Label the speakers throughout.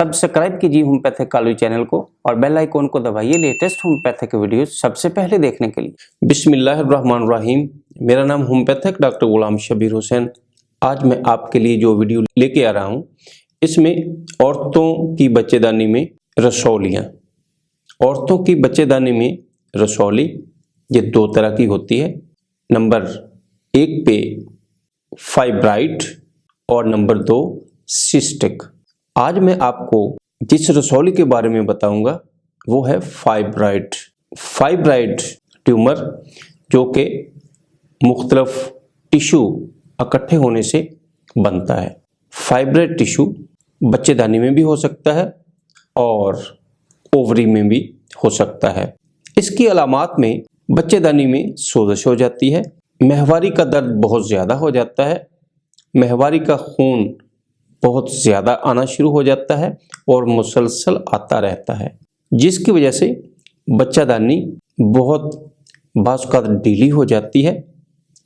Speaker 1: Subscribe कीजिए homeopathic Kalu channel को और बेल आइकॉन को दबाइए लेटेस्ट होम्योपैथिक वीडियो सबसे पहले देखने के लिए। बिस्मिल्लाहिर्रहमानिर्रहीम। मेरा नाम होम्योपैथिक डॉक्टर गुलाम शबीर हुसैन। आज मैं आपके लिए जो वीडियो लेके आ रहा हूँ इसमें औरतों की बच्चेदानी में रसौलियाँ। औरतों की बच्चेदानी में रसौली ये दो तरह की होती है। नंबर 1 पे फाइब्राइड और नंबर 2 सिस्टिक। आज मैं आपको जिस रसौली के बारे में बताऊंगा वो है फाइब्राइड। फाइब्राइड ट्यूमर जो कि मुख्तलिफ टिश्यू इकट्ठे होने से बनता है। फाइब्राइड टिश्यू बच्चेदानी में भी हो सकता है और ओवरी में भी हो सकता है। इसकी अलामात में बच्चेदानी में सोजश हो जाती है, माहवारी का दर्द बहुत ज़्यादा हो जाता है, माहवारी का खून बहुत ज़्यादा आना शुरू हो जाता है और मुसलसल आता रहता है, जिसकी वजह से बच्चेदानी बहुत बाज़ का ढीली हो जाती है,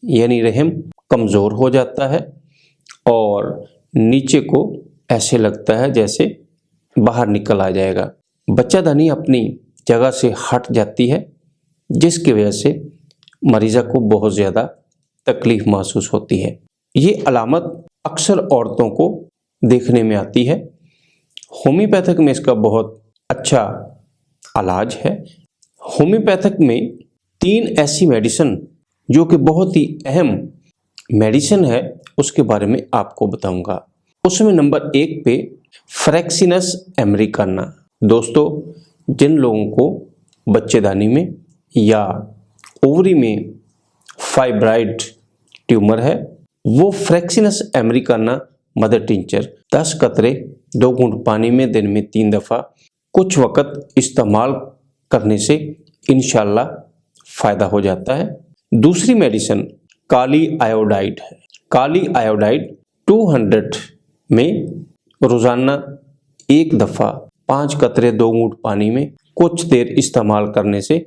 Speaker 1: यानी रहम कमज़ोर हो जाता है और नीचे को ऐसे लगता है जैसे बाहर निकल आ जाएगा। बच्चेदानी अपनी जगह से हट जाती है, जिसकी वजह से मरीज़ा को बहुत ज़्यादा तकलीफ़ महसूस होती है। ये अलामत अक्सर औरतों को देखने में आती है। होम्योपैथिक में इसका बहुत अच्छा इलाज है। होम्योपैथिक में 3 ऐसी मेडिसिन जो कि बहुत ही अहम मेडिसिन है उसके बारे में आपको बताऊंगा। उसमें नंबर 1 पे फ्रैक्सिनस अमेरिकाना। दोस्तों, जिन लोगों को बच्चेदानी में या ओवरी में फाइब्राइड ट्यूमर है वो फ्रैक्सिनस अमेरिकाना मदर टिंचर 10 कतरे 2 घूंट पानी में दिन में 3 दफ़ा कुछ वक़्त इस्तेमाल करने से इंशाल्लाह फ़ायदा हो जाता है। दूसरी मेडिसिन काली आयोडाइड है। काली आयोडाइड 200 में रोज़ाना 1 दफ़ा 5 कतरे 2 घूंट पानी में कुछ देर इस्तेमाल करने से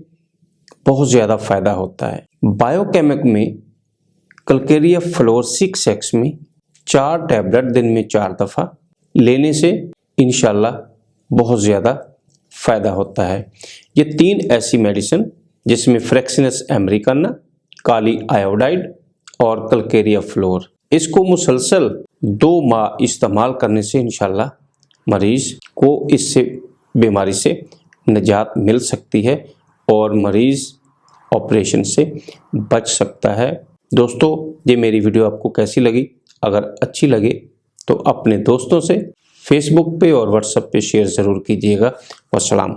Speaker 1: बहुत ज़्यादा फ़ायदा होता है। बायोकेमिक में कल्केरिया फ्लोर 6X में 4 टैबलेट दिन में 4 दफ़ा लेने से इंशाल्लाह बहुत ज़्यादा फ़ायदा होता है। ये 3 ऐसी मेडिसिन जिसमें फ्रैक्सिनस अमेरिकाना, काली आयोडाइड और कल्केरिया फ्लोर, इसको मुसलसल 2 माह इस्तेमाल करने से इंशाल्लाह मरीज़ को इससे बीमारी से निजात मिल सकती है और मरीज़ ऑपरेशन से बच सकता है। दोस्तों, ये मेरी वीडियो आपको कैसी लगी? अगर अच्छी लगे तो अपने दोस्तों से फेसबुक पे और व्हाट्सएप पे शेयर ज़रूर कीजिएगा। वस्सलाम।